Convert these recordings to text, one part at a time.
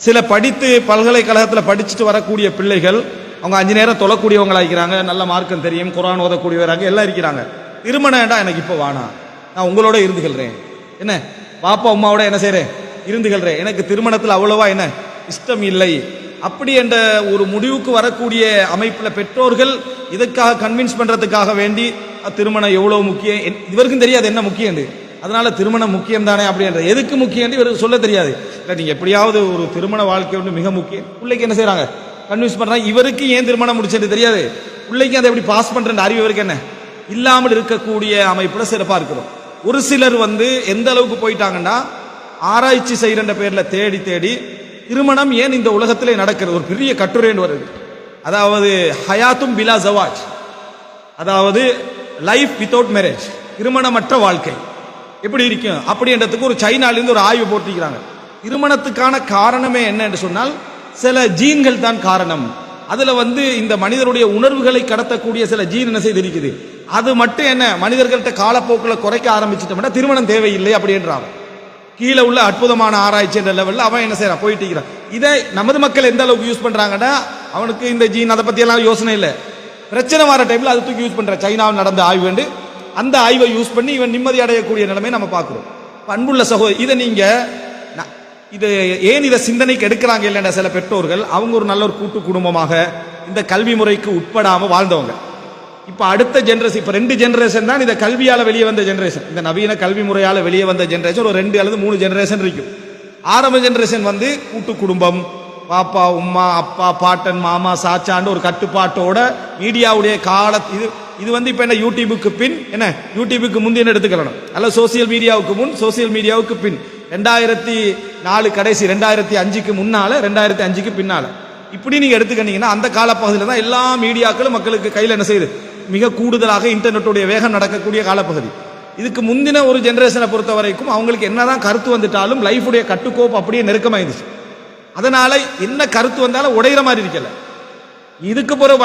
சில படித்து பல்கலைக்கழகத்தில் படிச்சுட்டு வரக்கூடிய பிள்ளைகள் அவங்க 5 நேரம் தொழக்கூடியவங்களா இருக்கிறாங்க, நல்ல மார்க்கம் தெரியும், குர்ஆன் ஓதக்கூடியவராங்க எல்லாம் இருக்கிறாங்க. திருமணம்டா எனக்கு இப்போ வேணாம், நான் உங்களோட இருந்துகள்றேன், என்ன பாப்பா அம்மாவோட என்ன செய்றேன் இருந்துகள்றேன், எனக்கு திருமணத்தில் அவ்வளவா என்ன இஷ்டம் இல்லை, அப்படி என்ற ஒரு முடிவுக்கு வரக்கூடிய அமைப்பில் பெற்றோர்கள் இதற்காக கன்வின்ஸ் பண்றதுக்காக வேண்டி திருமணம் எவ்வளவு முக்கியம், இவருக்கும் தெரியாது என்ன முக்கியம், அதனால திருமணம் முக்கியம் தானே அப்படின்ற எதுக்கு முக்கியம் இவருக்கு சொல்ல தெரியாது. இல்லை நீங்க எப்படியாவது ஒரு திருமண வாழ்க்கை ஒன்று மிக முக்கியம், பிள்ளைக்கு என்ன செய்யறாங்க கன்வின்ஸ் பண்றாங்க. இவருக்கு ஏன் திருமணம் முடிச்சது தெரியாது, பிள்ளைக்கு அதை எப்படி பாஸ் பண்ற அறிவு இவருக்கு என்ன இல்லாமல் இருக்கக்கூடிய அமைப்புல சிறப்பா இருக்கிறோம். ஒரு சிலர் எந்த அளவுக்கு போயிட்டாங்கன்னா ஆராய்ச்சி செய்யற பேர்ல தேடி தேடி திருமணம் ஏன் இந்த உலகத்திலே நடக்கிறது ஒரு பெரிய கட்டுரைன்னு வருது. அதாவது ஹயாத்தும் பிலா ஜவாஜ், அதாவது லைஃப் வித்தவுட் மேரேஜ், திருமணமற்ற வாழ்க்கை எப்படி இருக்கும் அப்படின்றதுக்கு ஒரு சைனாலிருந்து ஒரு ஆய்வு போட்டிருக்கிறாங்க. திருமணத்துக்கான காரணமே என்ன என்று சொன்னால் சில ஜீன்கள் தான் காரணம். அதுல இந்த மனிதருடைய உணர்வுகளை கடத்தக்கூடிய சில ஜீன் என்ன செய்திருக்குது, அது மட்டும் என்ன மனிதர்கள்ட்ட காலப்போக்கில் குறைக்க ஆரம்பிச்சிட்டோம்னா திருமணம் தேவையில்லை அப்படின்றாங்க. கீழே உள்ள அற்புதமான ஆராய்ச்சி என்ற லெவலில் அவன் என்ன செய்யறான் போயிட்டு இருக்கிறான். இதை நமது மக்கள் எந்த அளவுக்கு யூஸ் பண்றாங்கன்னா அவனுக்கு இந்த ஜீன் அதை பத்தி எல்லாம் யோசனை இல்லை, பிரச்சனை வர டைம்ல அது தூக்கி யூஸ் பண்ற. சைனாவில் நடந்த ஆய்வு வேண்டு அந்த ஆய்வை யூஸ் பண்ணி இவன் நிம்மதி அடையக்கூடிய நிலைமை நம்ம பார்க்கிறோம். அன்புள்ள சகோதரி, இதை நீங்க இது ஏன் இதை சிந்தனைக்கு எடுக்கிறாங்க இல்லைன்னா சில பெற்றோர்கள் அவங்க ஒரு நல்ல ஒரு கூட்டு குடும்பமாக இந்த கல்வி முறைக்கு உட்படாம வாழ்ந்தவங்க. இப்ப அடுத்த ஜெனரேஷன், இப்ப 2 ஜெனரேஷன் தான் இந்த கல்வியால வெளியே வந்த ஜெனரேஷன், இந்த நவீன கல்வி முறையால வெளியே வந்த ஜெனரேஷன் ஒரு 2 அல்லது 3 ஜெனரேஷன் இருக்கும். ஆரம்ப ஜெனரேஷன் கூட்டு குடும்பம், பாப்பா உம்மா அப்பா பாட்டன் மாமா சாச்சாண்டு ஒரு கட்டுப்பாட்டோட மீடியாவுடைய கால இது இப்ப என்ன யூடியூபுக்கு பின் என்ன யூடியூபுக்கு முந்தின எடுத்துக்கலாம், அல்ல சோசியல் மீடியாவுக்கு முன் சோசியல் மீடியாவுக்கு பின் 2004 கடைசி 2005க்கு முன்னால 2005க்கு பின்னால இப்படி நீங்க எடுத்துக்கிட்டீங்கன்னா அந்த காலப்பகுதியில் தான் எல்லா மீடியாக்களும் மக்களுக்கு கையில் என்ன செய்யுது, மிக கூடுதலாக இன்டர்நெட்டுடைய வேகம் நடக்கக்கூடிய காலப்பகுதி. இதுக்கு முந்தின ஒரு ஜெனரேஷனை பொறுத்த வரைக்கும் அவங்களுக்கு என்னதான் கருத்து வந்துட்டாலும் லைஃபுடைய கட்டுக்கோப்பு அப்படியே நெருக்கமாயிருந்துச்சு. அதனால என்ன கருத்து வந்தாலும் உடையிற மாதிரி இருக்கல. இதுக்கு பிறகு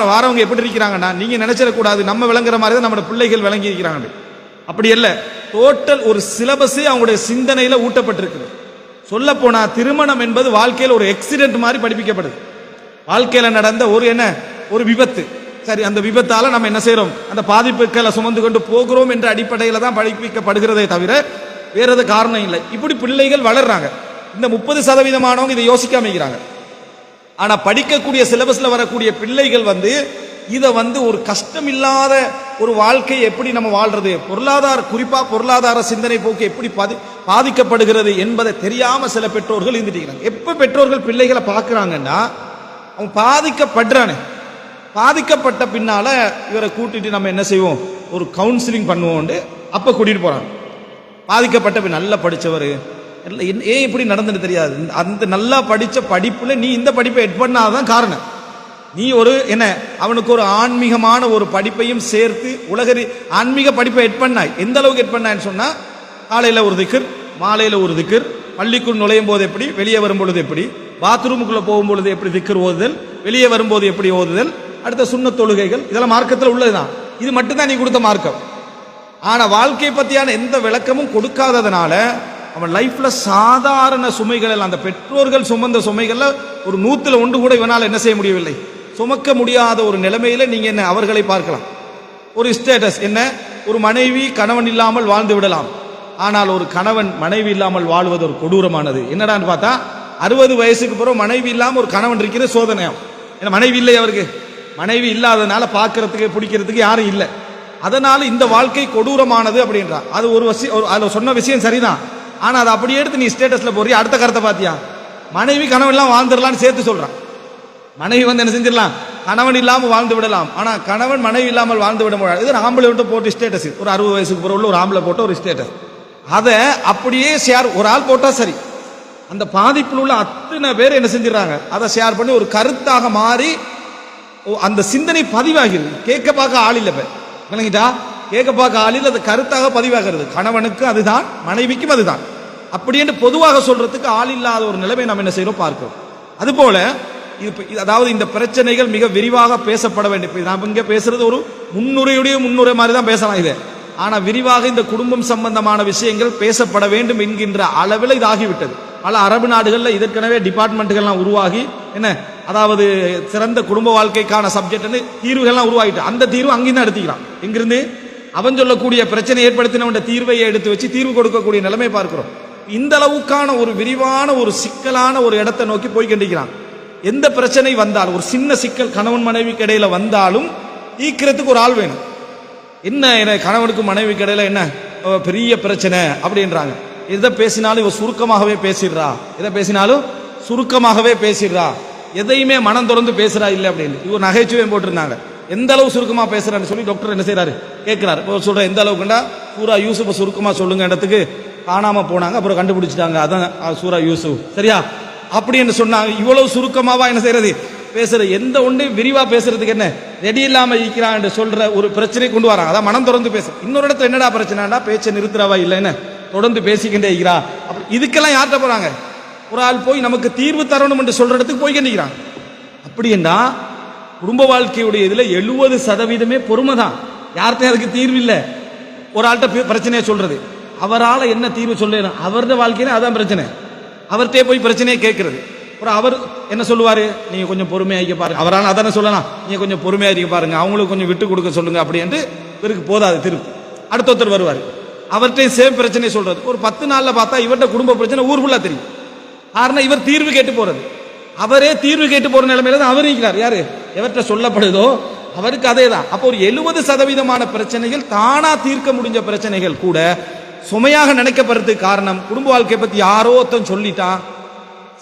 வாரவங்க எப்படி இருக்கிறாங்கன்னா நீங்க நினைச்சிடக்கூடாது நம்ம விளங்குற மாதிரி தான் நம்ம பிள்ளைகள் விளங்கி இருக்கிறாங்க. அப்படி இல்ல, டோட்டல் ஒரு சிலபஸே அவங்களுடைய சிந்தனையில ஊட்டப்பட்டிருக்கு. சொல்ல போனா திருமணம் என்பது வாழ்க்கையில் ஒரு எக்ஸிடென்ட் மாதிரி படிப்பிக்கப்படுது. வாழ்க்கையில நடந்த ஒரு விபத்து, சரி அந்த விபத்தால நம்ம என்ன செய்யறோம் அந்த பாதிப்புகளை சுமந்து கொண்டு போகிறோம் என்ற அடிப்படையில தான் படிப்பிக்கப்படுகிறதே தவிர வேற எது காரணம் இல்லை. இப்படி பிள்ளைகள் வளர்றாங்க. இந்த 30% இதை யோசிக்காம இருக்கிறாங்க. ஆனா படிக்கக்கூடிய சிலபஸ்ல வரக்கூடிய பிள்ளைகள் இதை ஒரு கஷ்டம் இல்லாத ஒரு வாழ்க்கை எப்படி நம்ம வாழ்றது, குறிப்பா பொருளாதார சிந்தனை போக்கு எப்படி பாதிக்கப்படுகிறது என்பதை தெரியாம சில பெற்றோர்கள் இருந்துட்டு எப்ப பெற்றோர்கள் பிள்ளைகளை பார்க்கிறாங்கன்னா அவன் பாதிக்கப்படுறானே, பாதிக்கப்பட்ட பின்னால இவரை கூட்டிட்டு நம்ம என்ன செய்வோம் ஒரு கவுன்சிலிங் பண்ணுவோம், அப்ப கூட்டிட்டு போறாங்க. பாதிக்கப்பட்ட பின் நல்லா படிச்சவர் ஏன் இப்படி நடந்துட்டு தெரியாது, அந்த நல்லா படிச்ச படிப்புல நீ இந்த படிப்பை எட் பண்ணாதான் காரணம். நீ அவனுக்கு ஒரு ஆன்மீகமான ஒரு படிப்பையும் சேர்த்து ஆன்மீக படிப்பை எட் பண்ணாய். எந்த அளவுக்கு எட் பண்ணான்னு சொன்னா காலையில ஒரு திக்ர், மாலையில ஒரு திக்ர், பள்ளிக்குள் நுழையும் போது எப்படி, வெளியே வரும்பொழுது எப்படி, பாத்ரூமுக்குள்ள போகும்பொழுது எப்படி திக்ர் ஓதுதல், வெளியே வரும்போது எப்படி ஓதுதல், அடுத்த சுன்னத் தொழுகைகள், இதெல்லாம் மார்க்கத்தில் உள்ளதுதான். இது மட்டும்தான் நீ கொடுத்த மார்க்கம். ஆனா வாழ்க்கை பத்தியான எந்த விளக்கமும் கொடுக்காததுனால அவன் லைஃப்ல சாதாரண சுமைகள், அந்த பெற்றோர்கள் சுமந்த சுமைகள்ல ஒரு 100ல் 1 கூட இவனால் என்ன செய்ய முடியவில்லை, சுமக்க முடியாத ஒரு நிலைமையில நீங்க என்ன அவர்களை பார்க்கலாம். ஒரு ஸ்டேட்டஸ் என்ன, ஒரு மனைவி கணவன் இல்லாமல் வாழ்ந்து விடலாம், ஆனால் ஒரு கணவன் மனைவி இல்லாமல் வாழ்வது ஒரு கொடூரமானது. என்னடான்னு பார்த்தா 60 வயசுக்கு பிறகு மனைவி இல்லாம ஒரு கணவன் இருக்கிற சோதனையாம். ஏன்னா மனைவி இல்லை, அவருக்கு மனைவி இல்லாதனால பார்க்கறதுக்கு பிடிக்கிறதுக்கு யாரும் இல்லை. அதனால இந்த வாழ்க்கை கொடூரமானது அப்படின்றான். அது அதுல சொன்ன விஷயம் சரிதான். ஆனா அதை அப்படியே எடுத்து நீ ஸ்டேட்டஸ்ல போறிய அடுத்த கருத்தை பாத்தியா, மனைவி கணவன் எல்லாம் வாழ்ந்துடலாம்னு சேர்த்து சொல்றான். மனைவி என்ன செஞ்சிடலாம், கணவன் இல்லாம வாழ்ந்து விடலாம், ஆனா கணவன் மனைவி இல்லாமல் வாழ்ந்து விட முடியாது. இது ஆம்பளை விட்டு போட்டு ஸ்டேட்டஸ், ஒரு 60 வயசுக்கு பிறகு உள்ள ஒரு ஆம்பளை போட்ட ஒரு ஸ்டேட்டஸ், அதை அப்படியே ஷேர் ஒரு ஆள் போட்டா சரி, அந்த பாதிப்பில் உள்ள அத்தனை பேர் என்ன செஞ்சிடறாங்க அதை ஷேர் பண்ணி ஒரு கருத்தாக மாறி அந்த சிந்தனை பதிவாகிறது. கேட்க பார்க்க ஆள் இல்லை, விளங்கிட்டா, கேட்க பார்க்க ஆள் இல்லை, அது கருத்தாக பதிவாகிறது. கணவனுக்கு அதுதான், மனைவிக்கும் அதுதான், அப்படி என்று பொதுவாக சொல்றதுக்கு ஆள் இல்லாத ஒரு நிலைமை நம்ம என்ன செய்யறோம் பார்க்கிறோம். அதுபோல அதாவது இந்த பிரச்சனைகள் மிக விரிவாக பேசப்பட வேண்டும். நாம் இங்க பேசுறது ஒரு முன்னுரை மாதிரி தான் பேசலாம் இது. ஆனா விரிவாக இந்த குடும்பம் சம்பந்தமான விஷயங்கள் பேசப்பட வேண்டும் என்கின்ற அளவில் இது ஆகிவிட்டது. பல அரபு நாடுகளில் இதற்கெனவே டிபார்ட்மெண்ட்டுகள்லாம் உருவாகி என்ன, அதாவது சிறந்த குடும்ப வாழ்க்கைக்கான சப்ஜெக்ட்னு தீர்வுகள்லாம் உருவாகிட்டு அந்த தீர்வு அங்கேயும் தான் எடுத்துக்கிறான். எங்கிருந்து அவன் சொல்லக்கூடிய பிரச்சனை ஏற்படுத்தின தீர்வையை எடுத்து வச்சு தீர்வு கொடுக்கக்கூடிய நிலைமை பார்க்கிறோம். இந்த அளவுக்கான ஒரு விரிவான ஒரு சிக்கலான ஒரு இடத்தை நோக்கி போய் கண்டிக்கிறான். எந்த பிரச்சனை வந்தாலும், ஒரு சின்ன சிக்கல் கணவன் மனைவிக்கு இடையில வந்தாலும் தீர்க்கிறதுக்கு ஒரு ஆள் வேணும். என்ன கணவனுக்கு மனைவிக்கு இடையில என்ன பெரிய பிரச்சனை அப்படின்றாங்க. எதை பேசினாலும் இவ சுருக்கமாகவே பேசிடுறா, எதை பேசினாலும் சுருக்கமாகவே பேசிடுறா, எதையுமே மனம் திறந்து பேசுறா இல்லை அப்படின்னு இவர் நகைச்சுவை போட்டிருந்தாங்க. எந்த அளவு சுருக்கமா பேசுறான்னு சொல்லி டாக்டர் என்ன செய்யறாரு கேட்கிறாரு. சொல்ற எந்த அளவுக்குண்டா சூரா யூசுப் சுருக்கமா சொல்லுங்க இடத்துக்கு காணாம போனாங்க, அப்புறம் கண்டுபிடிச்சிட்டாங்க, அதான் சூரா யூசுப் சரியா அப்படின்னு சொன்னாங்க. இவ்வளவு சுருக்கமாவா என்ன செய்யறது பேசுறது, எந்த ஒன்று விரிவா பேசுறதுக்கு என்ன ரெடி இல்லாம இருக்கிறான் என்று சொல்ற ஒரு பிரச்சனை கொண்டு வராங்க. அதான் மனம் திறந்து பேச. இன்னொரு இடத்துல என்னடா பிரச்சனைடா பேச்சை நிறுத்துறவா இல்லைன்னு தொடர்ந்து பேசிக்கிட்டே இருக்கிறா. இதுக்கெல்லாம் யார்கிட்ட போறாங்க, ஒரு ஆள் போய் நமக்கு தீர்வு தரணும் என்று சொல்ற இடத்துக்கு போய் கண்டிக்கிறாங்க. அப்படி என்றா குடும்ப வாழ்க்கையுடைய இதுல 70% பொறுமை தான். யார்கிட்டையும் அதுக்கு தீர்வு இல்லை. ஒரு ஆள்கிட்ட பிரச்சனையை சொல்றது, அவரால் என்ன தீர்வு சொல்லணும், அவருடைய வாழ்க்கையில அதான் பிரச்சனை. அவர்கிட்டே போய் பிரச்சனையை கேட்கறது. ஒரு அவர் என்ன சொல்லுவாரு, நீங்க கொஞ்சம் பொறுமையாக பாருங்க, அவரால் அதானே சொல்லலாம், நீங்க கொஞ்சம் பொறுமையா இருக்க பாருங்க, அவங்களுக்கு கொஞ்சம் விட்டு கொடுக்க சொல்லுங்க அப்படி என்று இவருக்கு போதாது. திருப்பி அடுத்தொருத்தர் வருவார், அவர்கிட்டையும் சேம் பிரச்சனையை சொல்றது. ஒரு 10 நாள்ல பார்த்தா இவர்கிட்ட குடும்ப பிரச்சனை ஊர் ஃபுல்லா தெரியும். காரணம் இவர் தீர்வு கேட்டு போறது, அவரே தீர்வு கேட்டு போற நிலைமையில தான் அவர் இருக்கிறார். யாரு எவர்கிட்ட சொல்லப்படுதோ அவருக்கு அதே தான். அப்போ ஒரு 70% பிரச்சனைகள் தானா தீர்க்க முடிஞ்ச பிரச்சனைகள் கூட சுமையாக நினைக்கப்படுறதுக்கு காரணம் குடும்ப வாழ்க்கையை பத்தி யாரோ ஒருத்தன் சொல்லிட்டான்.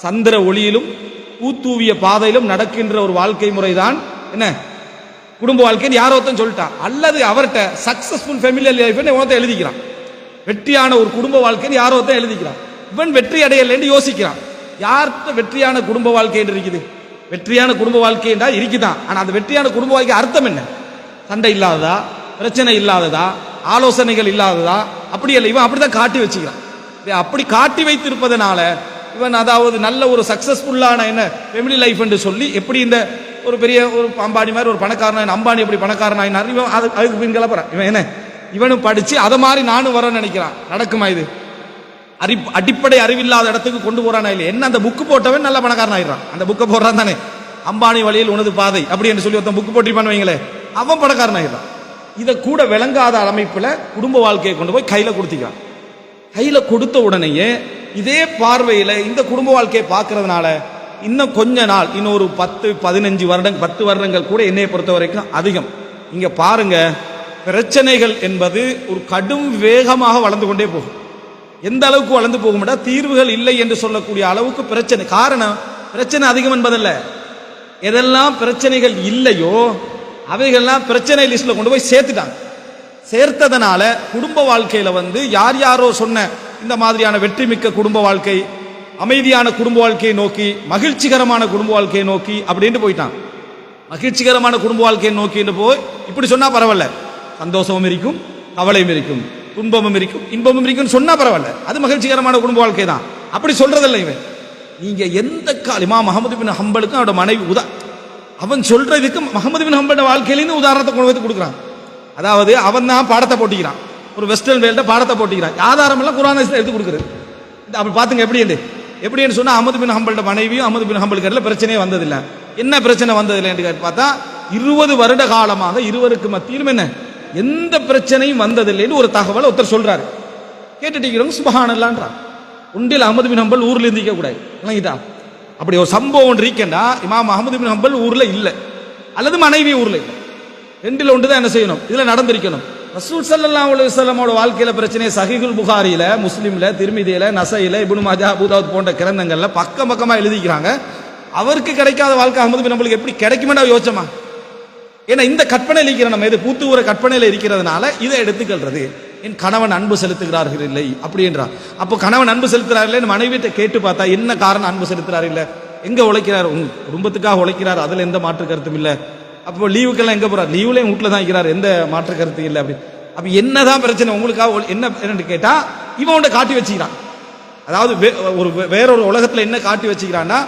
சந்திர ஒளியிலும் பூத்தூவிய பாதையிலும் நடக்கின்ற ஒரு வாழ்க்கை முறைதான் என்ன குடும்ப வாழ்க்கை யாரோ ஒருத்தன் சொல்லிட்டான். அல்லது அவர்கிட்ட சக்சஸ்ஃபுல் ஃபேமிலி லைஃப் ஒருத்தன் எழுதிக்கிறான், வெற்றியான ஒரு குடும்ப வாழ்க்கை யாரோ ஒருத்தன் எழுதிக்கிறான். இவன் வெற்றி அடையலன்னு யோசிக்கிறான். யார்கிட்ட வெற்றியான குடும்ப வாழ்க்கை என்று இருக்குது? வெற்றியான குடும்ப வாழ்க்கை என்றா இருக்குதான். ஆனா அந்த வெற்றியான குடும்ப வாழ்க்கை அர்த்தம் என்ன? சண்டை இல்லாததா, பிரச்சனை இல்லாததா, ஆலோசனைகள் இல்லாததா? அப்படி இல்லை, இவன் அப்படிதான் காட்டி வச்சுக்கிறான். அப்படி காட்டி வைத்திருப்பதனால இவன் அதாவது நல்ல ஒரு சக்சஸ்ஃபுல்லான என்ன ஃபேமிலி லைஃப் என்று சொல்லி எப்படி இந்த ஒரு பெரிய ஒரு அம்பானி மாதிரி ஒரு பணக்காரன், அம்பானி எப்படி பணக்காரனாயினார் இவன் அதுக்கு பின் கிளப்புறான். இவன் என்ன இவனும் படிச்சு அதை மாதிரி நானும் வரேன்னு நினைக்கிறான். நடக்குமா இது? அடிப்படை அறிவில்லாத இடத்துக்கு கொண்டு போறானா இல்லை? என்ன அந்த புக்கு போட்டவன் நல்ல பணக்காரன் ஆயிடுறான். அந்த புக்கை போடுறான் தானே, அம்பானி வழியில் உனது பாதை அப்படி என்று சொல்லி ஒருத்தன் புக்கு போட்டிருப்பான்னு வைங்களே, அவன் பணக்காரன் ஆயிடுறான். இதை கூட விளங்காத அமைப்புல குடும்ப வாழ்க்கையை கொண்டு போய் கையில கொடுத்திக்கிறான். கையில கொடுத்த உடனேயே இதே பார்வையில இந்த குடும்ப வாழ்க்கையை பார்க்கறதுனால இன்னும் கொஞ்ச நாள், இன்னொரு 10-15 வருடங்கள் 10 வருடங்கள் கூட என்னையை பொறுத்த வரைக்கும் அதிகம். இங்க பாருங்க, பிரச்சனைகள் என்பது ஒரு கடும் வேகமாக வளர்ந்து கொண்டே போகும். எந்த அளவுக்கு வளர்ந்து போகும், தீர்வுகள் இல்லை என்று சொல்லக்கூடிய அளவுக்கு பிரச்சனை. காரணம் பிரச்சனை அதிகம் என்பதல்ல, எதெல்லாம் பிரச்சனைகள் இல்லையோ அவைகள்லாம் பிரச்சனை லிஸ்ட்ல கொண்டு போய் சேர்த்துட்டாங்க. சேர்த்ததனால குடும்ப வாழ்க்கையில யார் யாரோ சொன்ன இந்த மாதிரியான வெற்றி மிக்க குடும்ப வாழ்க்கை, அமைதியான குடும்ப வாழ்க்கையை நோக்கி, மகிழ்ச்சிகரமான குடும்ப வாழ்க்கையை நோக்கி அப்படின்னு போயிட்டான். மகிழ்ச்சிகரமான குடும்ப வாழ்க்கையை நோக்கி போய் இப்படி சொன்னா பரவாயில்ல, சந்தோஷமும் இருக்கும், கவலையும் இருக்கும், துன்பமும் இருக்கும், இன்பமும் இருக்கும் சொன்னா பரவாயில்ல, அது மகிழ்ச்சிகரமான குடும்ப வாழ்க்கை தான். அப்படி சொல்றதில்லை இவன். நீங்க எந்த இமாம் அஹ்மது பின் ஹம்பலுக்கும் அவரோட மனைவி அவன் சொல்றதுக்கு முஹம்மது பின் ஹம்பல் வாழ்க்கையிலேருந்து உதாரணத்தை கொண்டு வந்து கொடுக்குறான். அதாவது அவன் தான் பாடத்தை போட்டிக்கிறான், ஒரு வெஸ்டர்ன் வேல்ட பாடத்தை போட்டிக்கிறான். ஆதாரம் எல்லாம் குர்ஆனை எடுத்து கொடுக்குறது. அப்படி பாத்துங்க எப்படின்னு சொன்னா, அஹ்மது பின் ஹம்பல்ட மனைவியும் அஹ்மது பின் ஹம்பலுக்கு பிரச்சனையே வந்ததில்லை. என்ன பிரச்சனை வந்ததில்லை என்று பார்த்தா 20 வருட காலமாக இருவருக்கு மத்தியிலும் என்ன எந்த பிரச்சனையும் வந்ததில்லைன்னு ஒரு தகவல் ஒருத்தர் சொல்றாரு. கேட்டுட்டு சுபஹானல்லான்றான். உண்டில் அஹ்மது பின் ஹம்பல் ஊர்ல இருந்திக்க கூடாது. அப்படி ஒரு சம்பவம் இருக்கேன்டா, இமாம் அஹ்மது பின் ஹம்பல் ஊர்ல இல்லை, அல்லது மனைவி ஊர்ல இல்லை, ரெண்டில் ஒன்று தான் என்ன செய்யணும், இதுல நடந்திருக்கணும். ரசூல் ஸல்லல்லாஹு அலைஹி வஸல்லமோட வாழ்க்கையில பிரச்சனை சஹீஹுல் புகாரியில, முஸ்லிம்ல, திர்மிதியில, நஸையில, இப்னு மாஜா, அபூ தாவூத் போன்ற கிரந்தங்கள்ல பக்கம் பக்கமா எழுதிக்கிறாங்க. அவருக்கு கிடைக்காத வாழ்க்கை அஹ்மது பின் ஹம்பலுக்கு எப்படி கிடைக்குமென்னு யோசிச்சோமா? ஏன்னா இந்த கற்பனையில் இருக்கிற நம்ம இது பூத்துவர கற்பனையில் இருக்கிறதுனால இதை எடுத்துக்கிறது. என் கணவன் அன்பு செலுத்துகிறார்கள் இல்லை அப்படி என்றார். அப்போ கணவன் அன்பு செலுத்துறார்கள் மனைவிட்ட கேட்டு பார்த்தா என்ன காரணம் அன்பு செலுத்துறாரு இல்லை, எங்க உழைக்கிறார், உங்க குடும்பத்துக்காக உழைக்கிறார், அதுல எந்த மாற்று கருத்தும் இல்லை. அப்போ லீவுக்கெல்லாம் எங்க போறார், லீவுலையும் வீட்டுல தான் இருக்கிறார், எந்த மாற்று கருத்து இல்லை. அப்படி அப்ப என்னதான் பிரச்சனை உங்களுக்காக என்ன கேட்டா இவன் காட்டி வச்சுக்கிறான். அதாவது வேறொரு உலகத்துல என்ன காட்டி வச்சுக்கிறான்னா,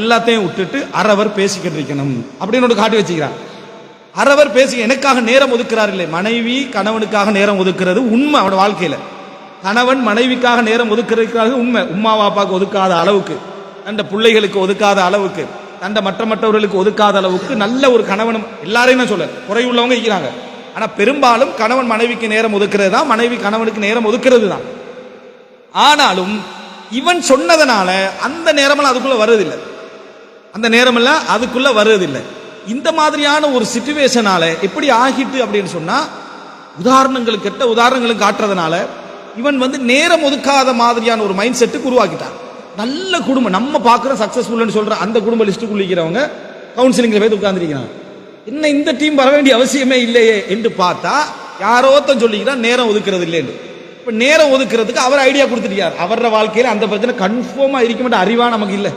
எல்லாத்தையும் விட்டுட்டு அறவர் பேசிக்கிட்டு இருக்கணும் அப்படின்னு காட்டி வச்சுக்கிறான். அறவர் பேசி எனக்காக நேரம் ஒதுக்கிறார் இல்லை, மனைவி கணவனுக்காக நேரம் ஒதுக்கிறது உண்மை அவனோட வாழ்க்கையில. கணவன் மனைவிக்காக நேரம் ஒதுக்குறதுக்காக உண்மை, உம்மா வாப்பாக்கு ஒதுக்காத அளவுக்கு, தண்ட பிள்ளைகளுக்கு ஒதுக்காத அளவுக்கு, தண்ட மற்றவர்களுக்கு ஒதுக்காத அளவுக்கு நல்ல ஒரு கணவனும், எல்லாரையும் நான் சொல்ல குறையுள்ளவங்க இருக்கிறாங்க. ஆனா பெரும்பாலும் கணவன் மனைவிக்கு நேரம் ஒதுக்கிறது தான், மனைவி கணவனுக்கு நேரம் ஒதுக்கிறது தான். ஆனாலும் இவன் சொன்னதனால அந்த நேரமெல்லாம் அதுக்குள்ள வருவதில்லை, அந்த நேரமெல்லாம் அதுக்குள்ள வருவதில்லை. இந்த மாதிரியான ஒரு சிச்சுவேஷனால எப்படி ஆகிட்டு அப்படின்னு சொன்னா, உதாரணங்களுக்கு கெட்ட உதாரணங்களுக்கு காட்டுறதுனால இவன் நேரம் ஒதுக்காத மாதிரியான ஒரு மைண்ட் செட்டுக்கு உருவாக்கிட்டான். நல்ல குடும்பம் நம்ம பார்க்குற சக்சஸ்ஃபுல்னு சொல்ற அந்த குடும்ப லிஸ்ட்டுக்குள்ள இருக்கிறவங்க கவுன்சிலிங்ல போய் உட்கார்ந்துருக்கிறாங்க. என்ன இந்த டீம் வர வேண்டிய அவசியமே இல்லையே என்று பார்த்தா யாரோத்தம் சொல்லிக்கிறான் நேரம் ஒதுக்குறது இல்லைன்னு. இப்ப நேரம் ஒதுக்குறதுக்கு அவர் ஐடியா கொடுத்துட்டார். அவரோட வாழ்க்கையில அந்த பிரச்சனை கன்ஃபார்மா இருக்க மாட்டேன், அறிவா நமக்கு இல்லை,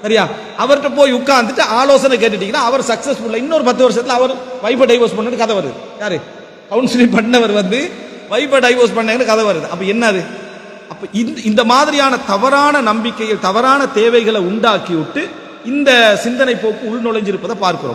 சரியா? அவர்கிட்ட போய் உட்கார்ந்துட்டு ஆலோசனை கேட்டுட்டீங்கன்னா அவர் சக்சஸ்ஃபுல்லா இன்னொரு 10 வருஷத்துல அவர் வைஃபை டைவோர்ஸ் பண்ணது கதை வருது. யாரு கவுன்சிலிங் பண்ணவர் வைஃபை டைவோர்ஸ் பண்ண கதை வருது. அப்ப என்னது? அப்ப இந்த மாதிரியான தவறான நம்பிக்கைகள், தவறான தேவைகளை உண்டாக்கி விட்டு இந்த சிந்தனை போக்கு உள்நுழைஞ்சிருப்பதை பார்க்கிறோம்.